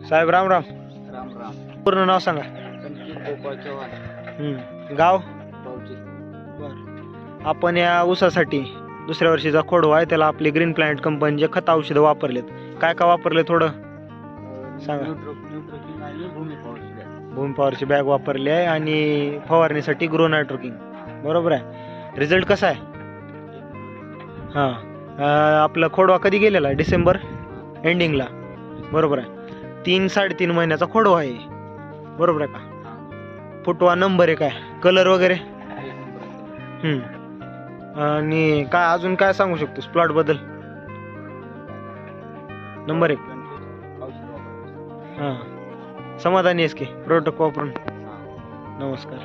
साहेब राम राम. राम राम. पूर्ण नाव सांगा. संकेत गोपाळ चव्हाण. गाव. भाऊजी. आपण या ऊसासाठी दुसऱ्या वर्षीचा खोडवा आहे, त्याला आपली ग्रीन प्लॅनेट कंपनीचे खत औषधं वापरलेत. काय काय वापरले थोडं सांगा. न्यूट्रोकिंग आणि भूमी पॉवरची बॅग. भूमी पॉवरची बॅग वापरली आहे आणि फवारणीसाठी ग्रो नायट्रोकिंग. बरोबर आहे. रिझल्ट कसा आहे? हां, आपला खोडवा कधी गेलेला? डिसेंबर एंडिंगला. बरोबर आहे. 3-3.5 महिन्याचा खोडवा आहे. बरोबर आहे का? फुटवा नंबर आहे. काय कलर वगैरे? आणि काय अजून काय सांगू शकतोस प्लॉट बद्दल? नंबर 1. हां, समाधानी आहेस की प्रोडक्ट वापरून? नमस्कार.